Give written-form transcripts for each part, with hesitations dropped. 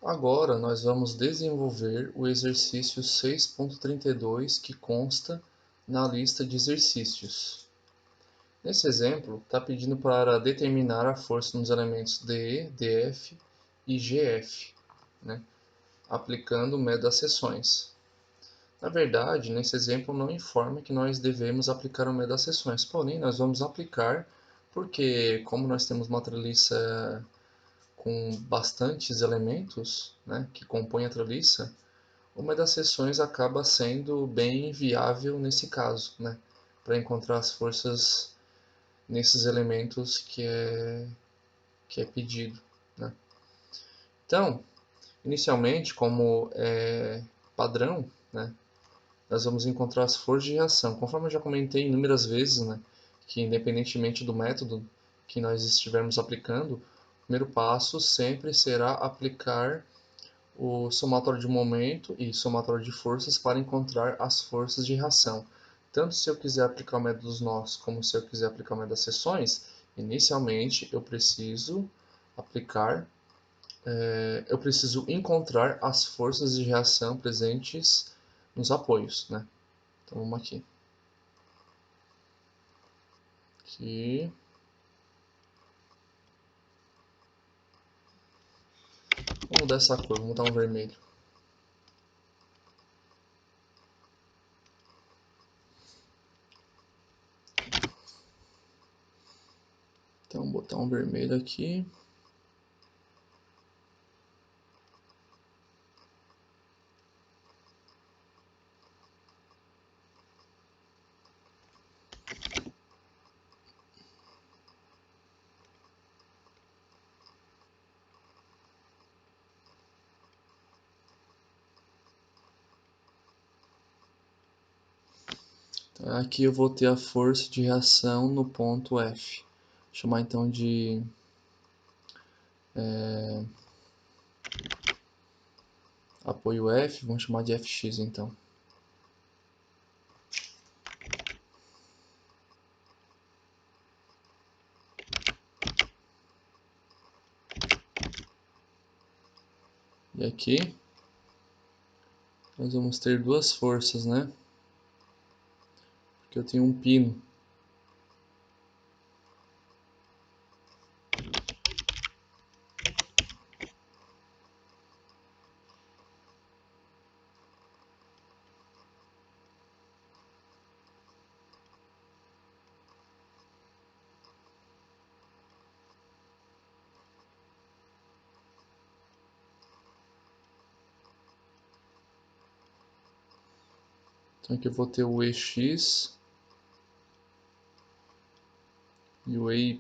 Agora nós vamos desenvolver o exercício 6.32 que consta na lista de exercícios. Nesse exemplo, está pedindo para determinar a força nos elementos DE, DF e GF, né, aplicando o método das seções. Na verdade, nesse exemplo não informa que nós devemos aplicar o método das seções, porém nós vamos aplicar porque, como nós temos uma treliça com bastantes elementos, né, que compõem a treliça, uma das seções acaba sendo bem viável nesse caso, né, para encontrar as forças nesses elementos que é pedido, né. Então, inicialmente, como é padrão, né, nós vamos encontrar as forças de reação. Conforme eu já comentei inúmeras vezes, né, que independentemente do método que nós estivermos aplicando, o primeiro passo sempre será aplicar o somatório de momento e somatório de forças para encontrar as forças de reação. Tanto se eu quiser aplicar o método dos nós, como se eu quiser aplicar o método das seções, inicialmente eu preciso encontrar as forças de reação presentes nos apoios, né? Então vamos aqui. Vamos mudar essa cor, vamos mudar um vermelho. Então vou botar um vermelho aqui. Então, aqui eu vou ter a força de reação no ponto F. Vou chamar então de apoio F, vamos chamar de Fx então. E aqui nós vamos ter duas forças, né? Porque eu tenho um pino. Então aqui eu vou ter o EX e o EY.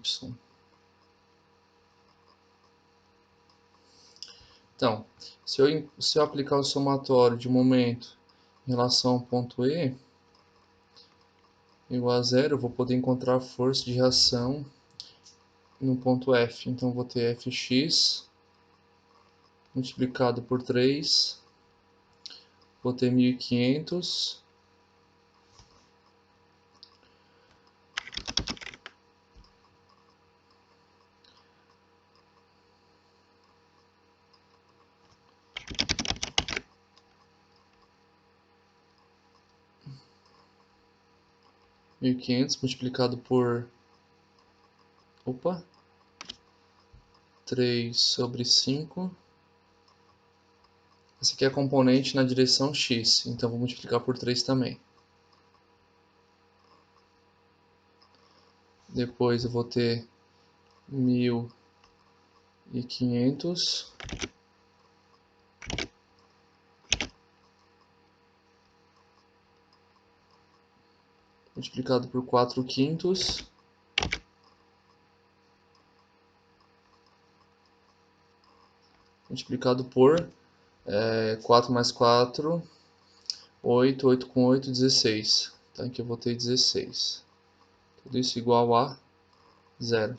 Então, se eu aplicar o somatório de momento em relação ao ponto E igual a zero, eu vou poder encontrar a força de reação no ponto F. Então, eu vou ter Fx multiplicado por 3, vou ter 1.500 multiplicado por 3 sobre 5. Essa aqui é a componente na direção x, então vou multiplicar por 3 também. Depois eu vou ter 1.500 multiplicado por 4/5 multiplicado por 4 mais 4, 8, 8 com 8, 16. Então aqui eu vou ter 16. Tudo isso igual a 0.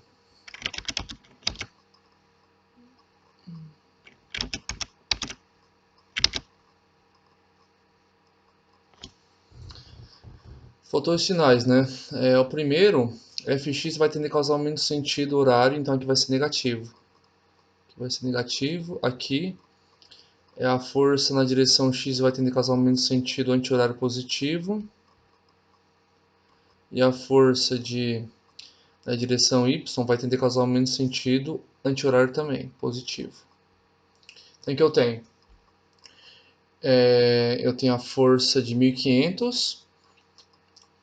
Faltou os sinais, né? O primeiro, Fx vai tender a causar aumento de sentido horário, então aqui vai ser negativo. Aqui vai ser negativo, aqui A força na direção x vai tender causalmente sentido anti-horário positivo. E a força na direção y vai tender causalmente sentido anti-horário também, positivo. Então, o que eu tenho? Eu tenho a força de 1500.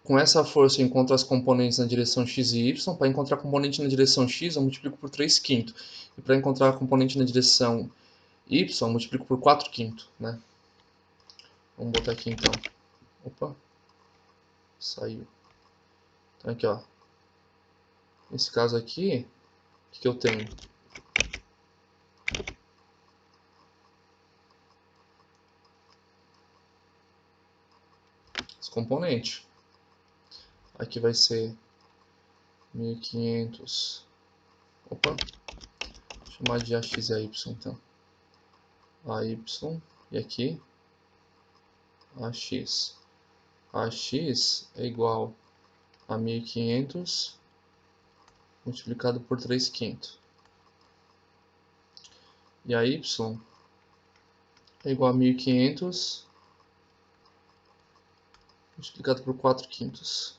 Com essa força eu encontro as componentes na direção x e y. Para encontrar a componente na direção x, eu multiplico por 3/5. E para encontrar a componente na direção y, eu multiplico por 4/5. Né? Vamos botar aqui então. Opa, saiu. Então aqui, ó. Nesse caso aqui, o que eu tenho? As componentes. Aqui vai ser 1500. Opa, vou chamar de AX e AY então. AY e aqui AX. AX é igual a 1500 multiplicado por 3/5. E a Y é igual a 1500 multiplicado por 4/5.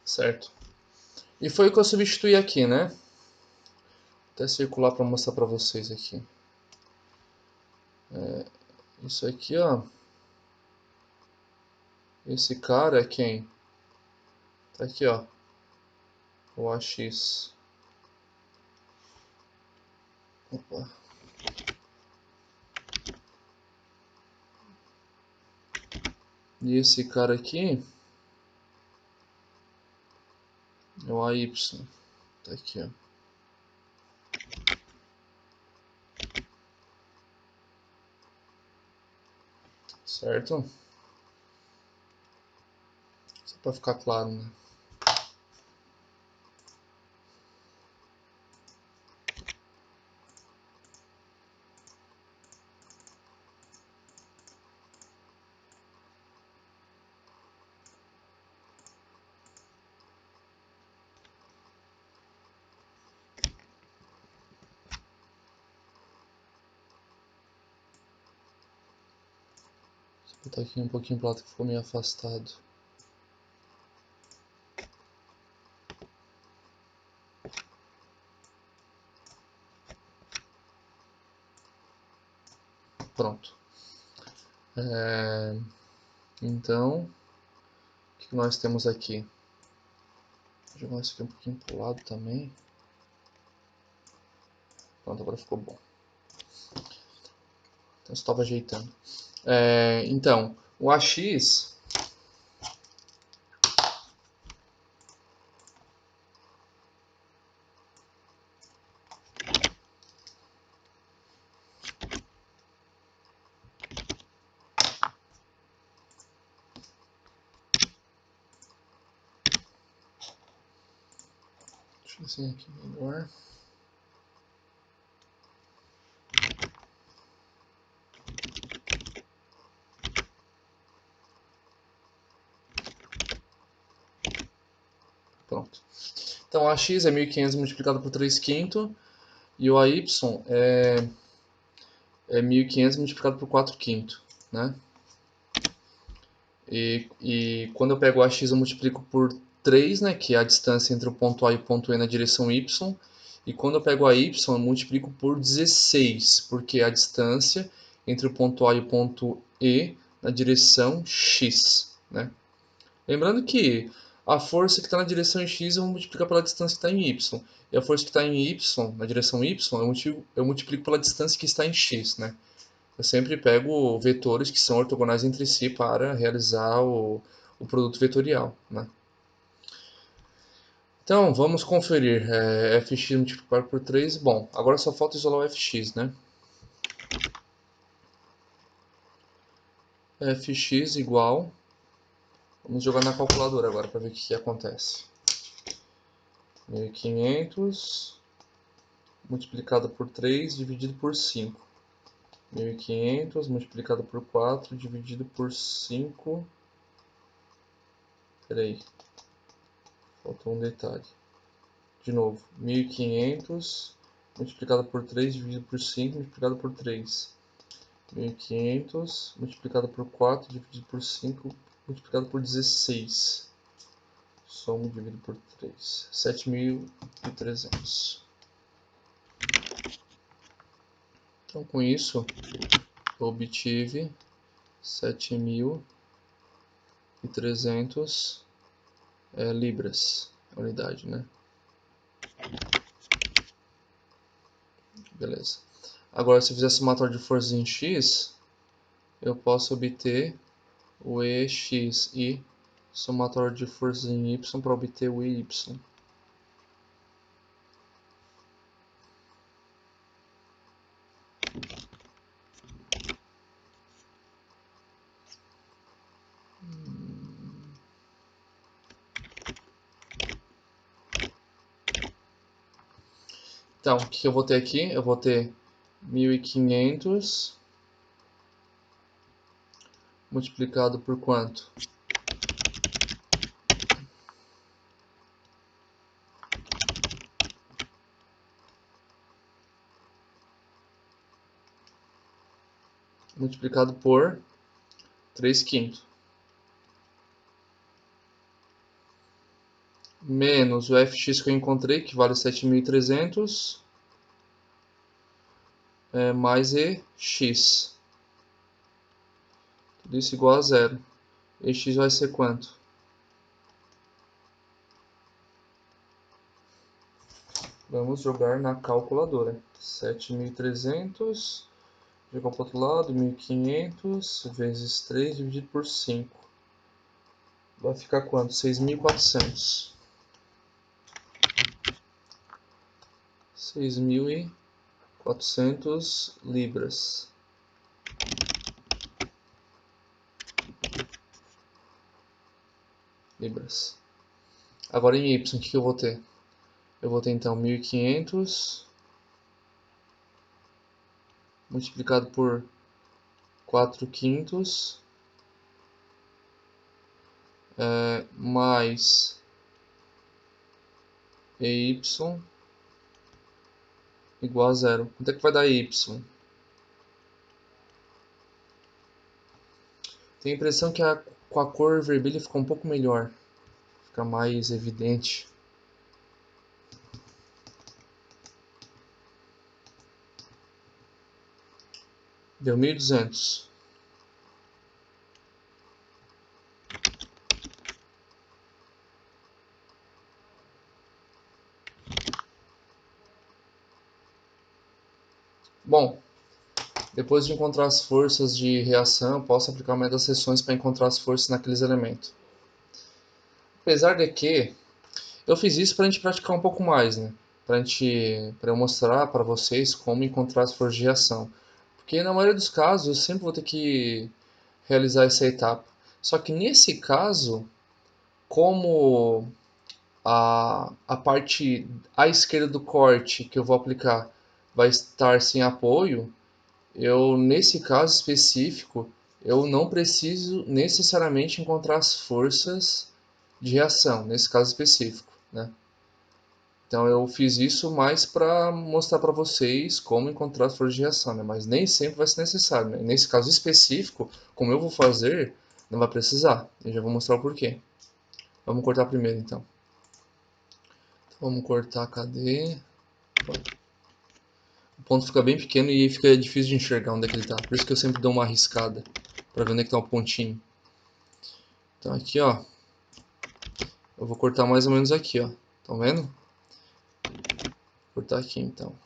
Certo? E foi o que eu substituí aqui, né? Vou até circular para mostrar para vocês aqui. Isso aqui, ó. Esse cara é quem? Tá aqui, ó. O AX. Opa. E esse cara aqui é o AY. Tá aqui, ó. Certo? Só para ficar claro, né? Vou botar aqui um pouquinho pro lado que ficou meio afastado. Pronto. Então, o que nós temos aqui? Vou jogar isso aqui um pouquinho pro lado também. Pronto, agora ficou bom. Então, eu estava ajeitando. Então, o AX deixa eu desenhar aqui melhor. Pronto. Então, o AX é 1500 multiplicado por 3/5 e o AY é 1500 multiplicado por 4/5, né? E quando eu pego o AX eu multiplico por 3, né, que é a distância entre o ponto A e o ponto E na direção Y. E quando eu pego a Y eu multiplico por 16, porque é a distância entre o ponto A e o ponto E na direção X, né? Lembrando que a força que está na direção x eu vou multiplicar pela distância que está em y. E a força que está em y, na direção y, eu multiplico pela distância que está em x, né? Eu sempre pego vetores que são ortogonais entre si para realizar o produto vetorial, né? Então, vamos conferir. Fx multiplicado por 3. Bom, agora só falta isolar o fx, né? Fx igual... Vamos jogar na calculadora agora para ver o que acontece. 1.500 multiplicado por 3 dividido por 5. 1.500 multiplicado por 4 dividido por 5. Peraí, faltou um detalhe. De novo, 1.500 multiplicado por 3 dividido por 5 multiplicado por 3. 1.500 multiplicado por 4 dividido por 5 multiplicado por 16. Soma dividido por 3. 7.300. Então, com isso, eu obtive 7.300 libras, a unidade, né? Beleza. Agora, se eu fizer somatório de forças em x, eu posso obter o EX e somatório de forças em y para obter o EY. Então, o que eu vou ter aqui? Eu vou ter 1.500 multiplicado por quanto? Multiplicado por 3/5. Menos o fx que eu encontrei, que vale 7.300, mais ex. Tudo isso igual a zero. Ex vai ser quanto? Vamos jogar na calculadora. 7.300, jogar para o outro lado, 1.500 vezes 3 dividido por 5. Vai ficar quanto? 6.400. 6.400 libras. Agora em y, o que eu vou ter? Eu vou ter então 1.500 multiplicado por 4/5 mais EY igual a zero. Quanto é que vai dar EY? Tenho a impressão que com a cor vermelha ficou um pouco melhor. Fica mais evidente. Deu 1.200. Bom, depois de encontrar as forças de reação, posso aplicar o método das seções para encontrar as forças naqueles elementos. Apesar de que eu fiz isso para a gente praticar um pouco mais, né? Para eu mostrar para vocês como encontrar as forças de reação. Porque na maioria dos casos eu sempre vou ter que realizar essa etapa. Só que nesse caso, como a parte à esquerda do corte que eu vou aplicar vai estar sem apoio, nesse caso específico, eu não preciso necessariamente encontrar as forças de reação, nesse caso específico, né? Então eu fiz isso mais para mostrar para vocês como encontrar as forças de reação, né? Mas nem sempre vai ser necessário, né? Nesse caso específico, como eu vou fazer, não vai precisar. Eu já vou mostrar o porquê. Vamos cortar primeiro, então. Vamos cortar, cadê? O ponto fica bem pequeno e fica difícil de enxergar onde é que ele está. Por isso que eu sempre dou uma arriscada para ver onde é que está o pontinho. Então aqui, ó, eu vou cortar mais ou menos aqui, ó. Estão vendo? Vou cortar aqui, então.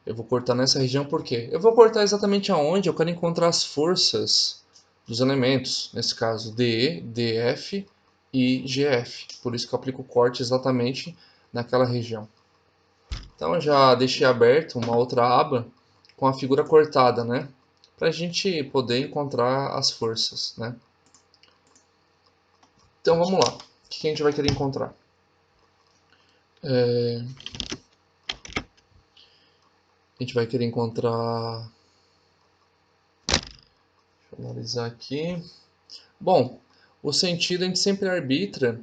Eu vou cortar nessa região por quê? Eu vou cortar exatamente aonde eu quero encontrar as forças dos elementos. Nesse caso, DE, DF e GF. Por isso que eu aplico o corte exatamente naquela região. Então eu já deixei aberto uma outra aba com a figura cortada, né? Para a gente poder encontrar as forças, né? Então vamos lá. O que a gente vai querer encontrar? A gente vai querer encontrar... Deixa eu analisar aqui. Bom, o sentido a gente sempre arbitra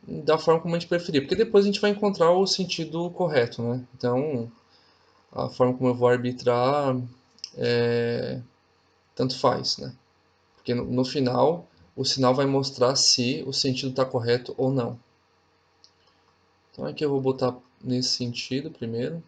da forma como a gente preferir, porque depois a gente vai encontrar o sentido correto, né? Então, a forma como eu vou arbitrar, tanto faz, né? Porque no final, o sinal vai mostrar se o sentido está correto ou não. Então aqui eu vou botar nesse sentido primeiro.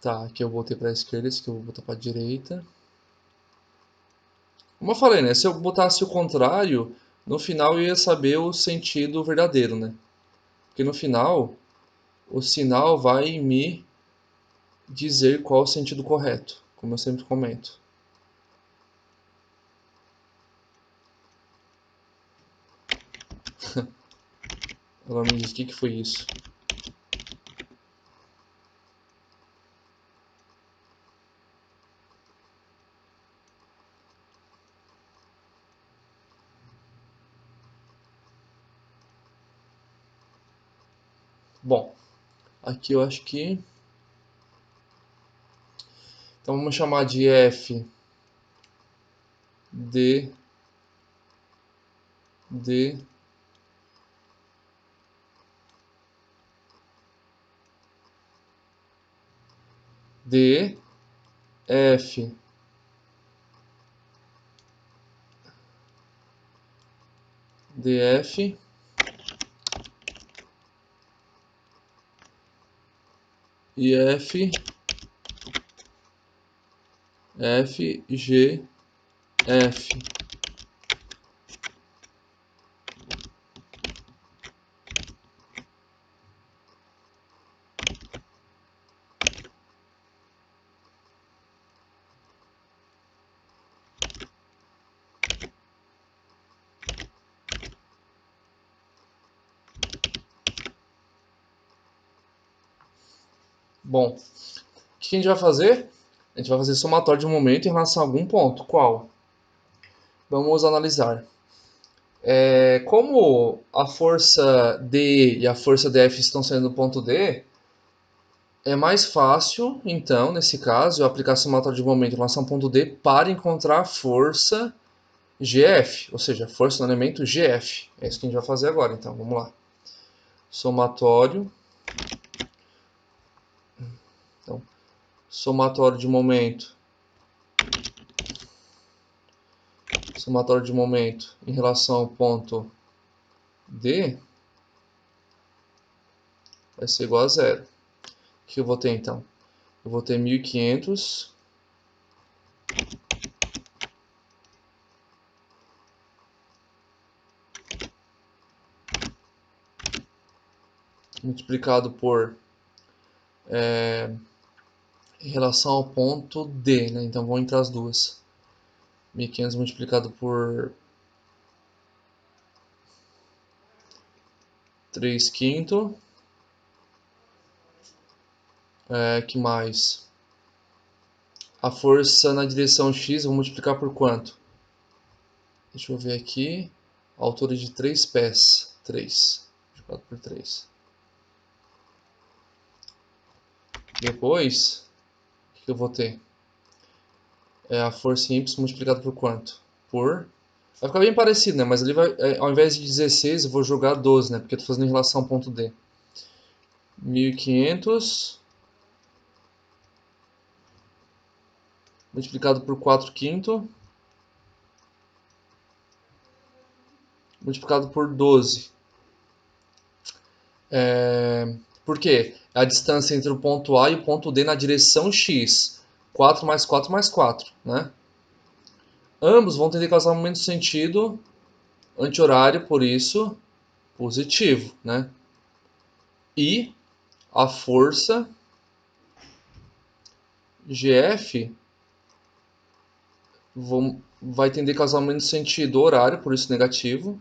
Tá, aqui eu voltei para a esquerda, esse aqui eu vou botar para a direita. Como eu falei, né? Se eu botasse o contrário, no final eu ia saber o sentido verdadeiro, né? Porque no final, o sinal vai me dizer qual o sentido correto, como eu sempre comento. Ela me diz o que foi isso. Bom, aqui eu acho que... Então vamos chamar de F, D, D, D, F, DF, e F, F, G, F. Bom, o que a gente vai fazer? A gente vai fazer somatório de momento em relação a algum ponto. Qual? Vamos analisar. Como a força D e a força DF estão saindo do ponto D, é mais fácil, então, nesse caso, eu aplicar somatório de momento em relação ao ponto D para encontrar a força GF, ou seja, força no elemento GF. É isso que a gente vai fazer agora, então, vamos lá. Somatório. Então, somatório de momento. Somatório de momento em relação ao ponto D vai ser igual a zero. O que eu vou ter, então? Eu vou ter 1.500 multiplicado por em relação ao ponto D, né? Então vou entre as duas. 1.500 multiplicado por 3/5. Que mais? A força na direção X, vou multiplicar por quanto? Deixa eu ver aqui. A altura de 3 pés. 3. Multiplicado por 3. Depois, o que eu vou ter? A força em Y multiplicado por quanto? Por... Vai ficar bem parecido, né? Mas ali vai, ao invés de 16, eu vou jogar 12, né? Porque eu estou fazendo em relação ao ponto D. 1.500 multiplicado por 4/5, multiplicado por 12. Por quê? É a distância entre o ponto A e o ponto D na direção x. 4 mais 4 mais 4, né? Ambos vão tender a causar momento de sentido anti-horário, por isso, positivo, né? E a força GF vai tender a causar menos sentido horário, por isso negativo,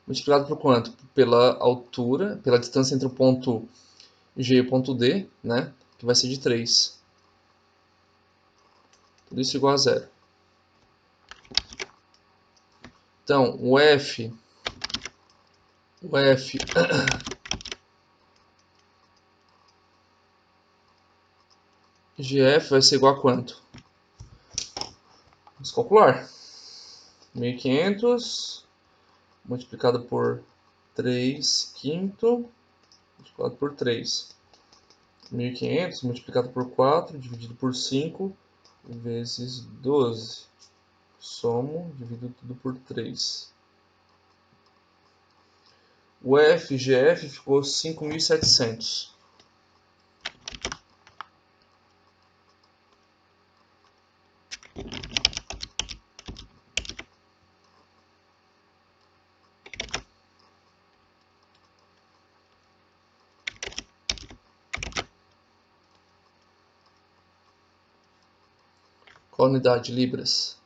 multiplicado por quanto? Pela altura, pela distância entre o ponto G e o ponto D, né? Que vai ser de 3. Tudo isso igual a zero. Então, o F GF vai ser igual a quanto? Vamos calcular. 1.500 multiplicado por 3/5 multiplicado por 3. 1.500 multiplicado por 4 dividido por 5 vezes 12. Somo, divido tudo por 3. O FGF ficou 5.700. Qual a unidade? Libras.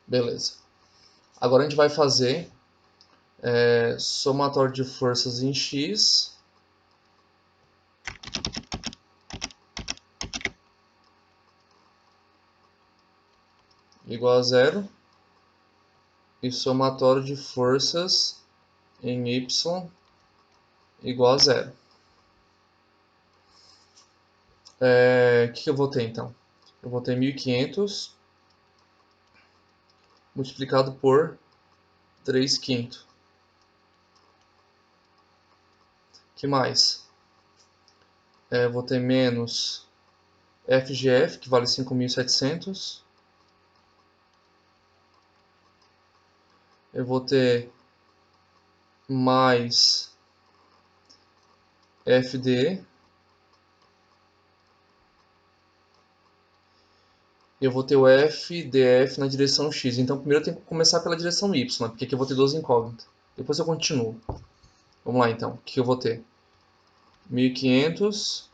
Beleza. Agora a gente vai fazer somatório de forças em X igual a zero e somatório de forças em Y igual a zero. O que eu vou ter então? Eu vou ter 1.500 multiplicado por 3/5. Que mais? Eu vou ter menos FGF, que vale 5.700. Eu vou ter mais FD. Eu vou ter o FDF na direção X. Então primeiro eu tenho que começar pela direção Y, porque aqui eu vou ter 12 incógnitas. Depois eu continuo. Vamos lá então. O que eu vou ter? 1.500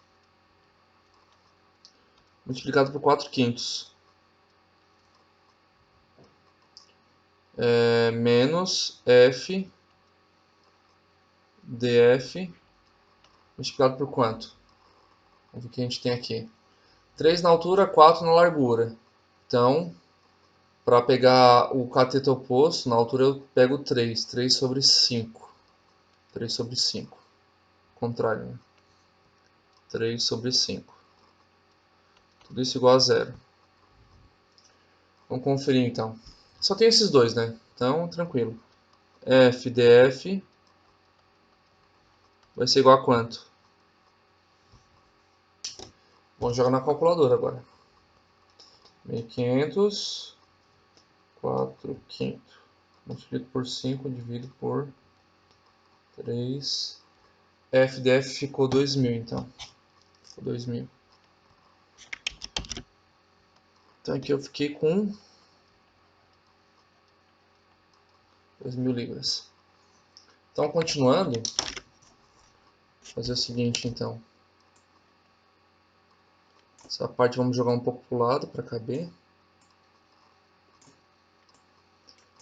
multiplicado por 4/5. Menos F DF multiplicado por quanto? Vamos ver o que a gente tem aqui. 3 na altura, 4 na largura. Então, para pegar o cateto oposto, na altura eu pego 3. 3 sobre 5. 3 sobre 5. Contrário, né? 3 sobre 5. Tudo isso igual a zero. Vamos conferir então. Só tem esses dois, né? Então, tranquilo. FDF vai ser igual a quanto? Vamos jogar na calculadora agora. 1.500, 4/5. Multiplico por 5, divido por 3. FDF ficou 2.000, então. Ficou 2.000. Então aqui eu fiquei com 2.000 libras. Então, continuando, vou fazer o seguinte, então. Essa parte vamos jogar um pouco para o lado para caber.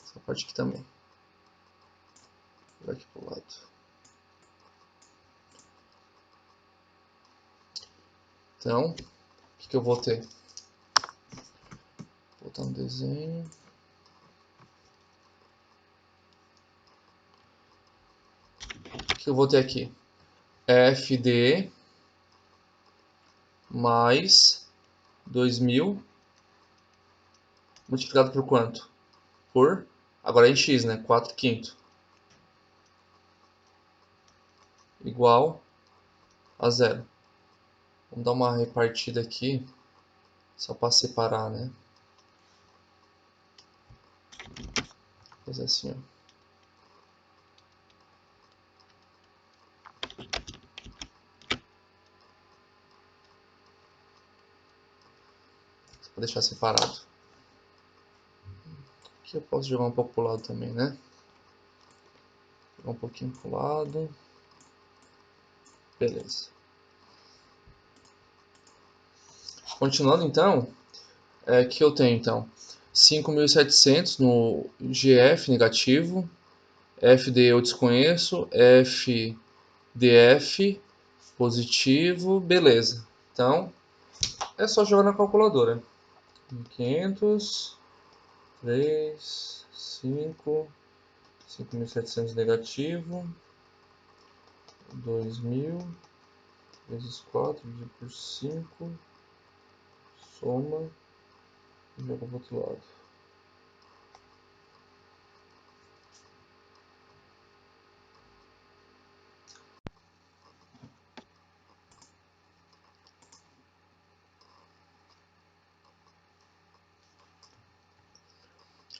Essa parte aqui também. Vou jogar aqui para o lado. Então, o que eu vou ter? Vou botar um desenho. O que eu vou ter aqui? FD mais 2.000 multiplicado por quanto? Por, agora é em x, né? 4/5. Igual a zero. Vamos dar uma repartida aqui. Só para separar, né? Vou fazer assim, ó. Vou deixar separado. Aqui eu posso jogar um pouco pro lado também, né? Jogar um pouquinho pro lado. Beleza. Continuando então, que eu tenho então 5.700 no GF negativo, FD eu desconheço, FDF positivo, beleza. Então é só jogar na calculadora. 1.500, 3, 5, 5.700 negativo, 2.000 vezes 4 dividido por 5, soma e joga para o outro lado.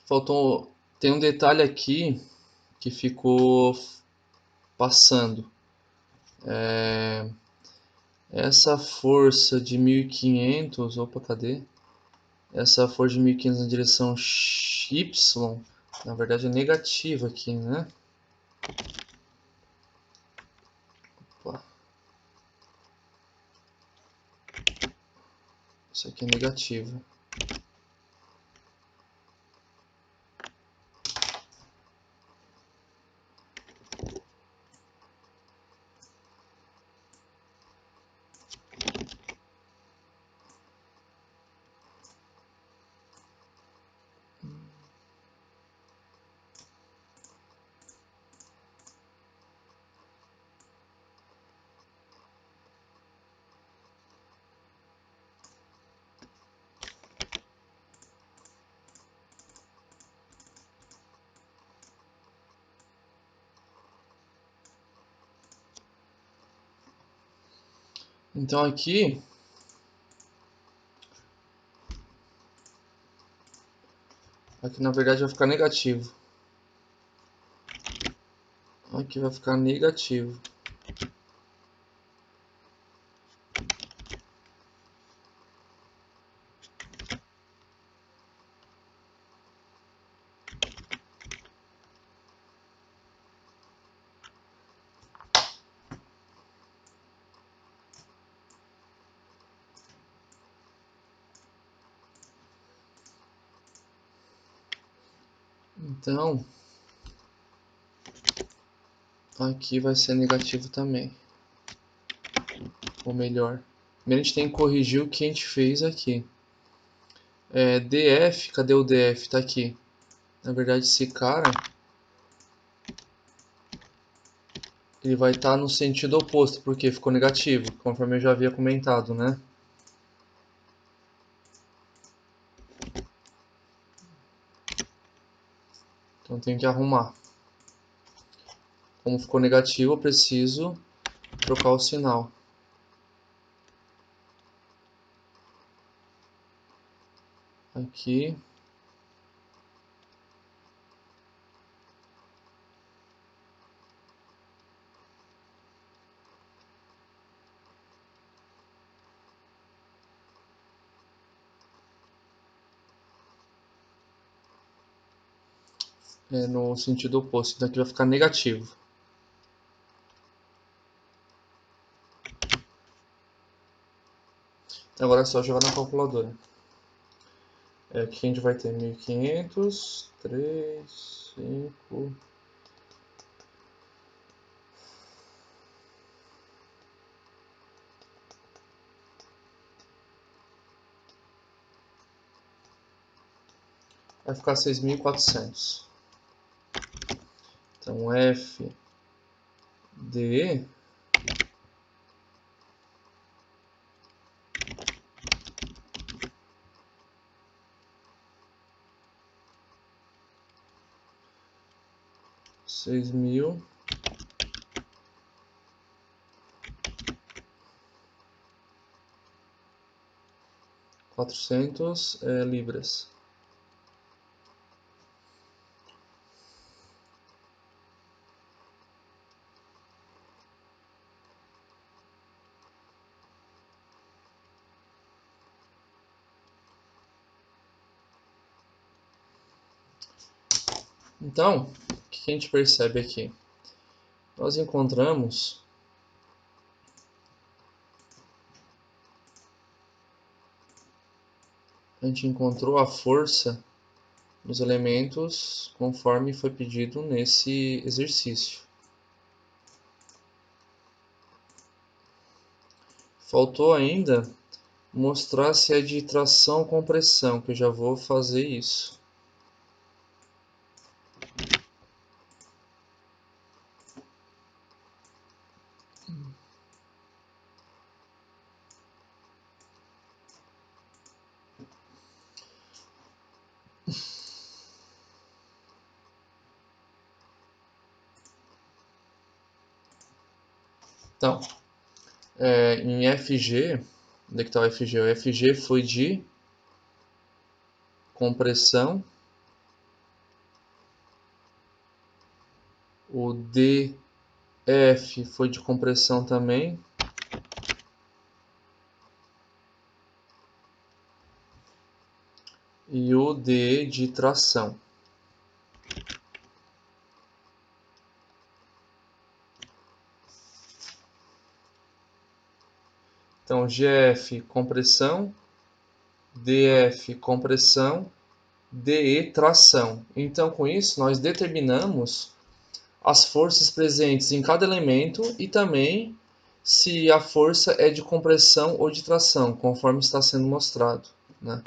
Faltou, tem um detalhe aqui que ficou passando. Essa força de 1.500, opa, cadê? Essa força de 1.500 na direção Y, na verdade é negativa aqui, né? Opa. Isso aqui é negativo. Então aqui na verdade vai ficar negativo. Aqui vai ficar negativo. Então aqui vai ser negativo também. Ou melhor, a gente tem que corrigir o que a gente fez aqui. DF, cadê o DF? Tá aqui. Na verdade esse cara ele vai estar no sentido oposto, porque ficou negativo, conforme eu já havia comentado, né? Então eu tenho que arrumar. Como ficou negativo, eu preciso trocar o sinal. Aqui. No sentido oposto, então aqui vai ficar negativo. Agora é só jogar na calculadora. Aqui a gente vai ter 1.500, 3, 5... Vai ficar 6.400. Então F D 6.400 . 400 libras. Então, o que a gente percebe aqui? Nós encontramos a gente encontrou a força nos elementos conforme foi pedido nesse exercício. Faltou ainda mostrar se é de tração ou compressão, que eu já vou fazer isso. Então, em FG, onde é que está o FG? O FG foi de compressão, o DF foi de compressão também, e o DE de tração. Então, GF compressão, DF compressão, DE tração. Então, com isso, nós determinamos as forças presentes em cada elemento e também se a força é de compressão ou de tração, conforme está sendo mostrado, né?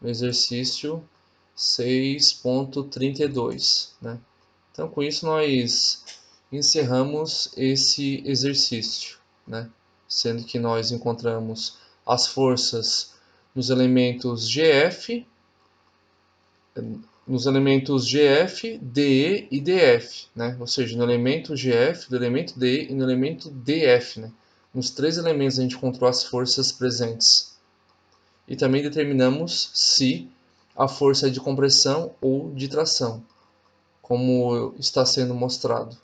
No exercício 6.32, né? Então, com isso, nós encerramos esse exercício, né? Sendo que nós encontramos as forças nos elementos GF, DE e DF, né? Ou seja, no elemento GF, no elemento DE e no elemento DF, né? Nos três elementos a gente encontrou as forças presentes. E também determinamos se a força é de compressão ou de tração, como está sendo mostrado.